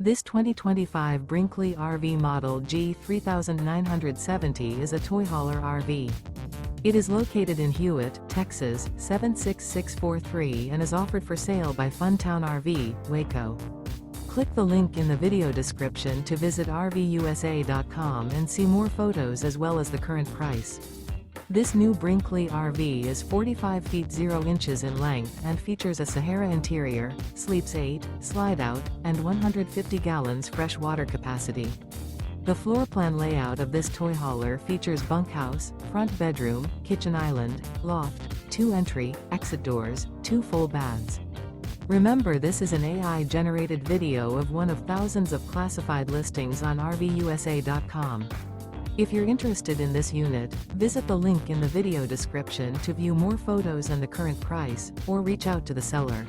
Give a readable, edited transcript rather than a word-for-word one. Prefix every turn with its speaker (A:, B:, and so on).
A: This 2025 Brinkley RV Model G 3970 is a toy hauler RV. It is located in Hewitt, Texas, 76643 and is offered for sale by Funtown RV, Waco. Click the link in the video description to visit RVUSA.com and see more photos as well as the current price. This new Brinkley RV is 45 feet 0 inches in length and features a SAHARA interior, sleeps 8, Slideout, and 150 gallons fresh water capacity. The floor plan layout of this toy hauler features bunkhouse, front bedroom, kitchen island, loft, 2 entry, exit doors, 2 full baths. Remember, this is an AI-generated video of one of thousands of classified listings on RVUSA.com. If you're interested in this unit, visit the link in the video description to view more photos and the current price, or reach out to the seller.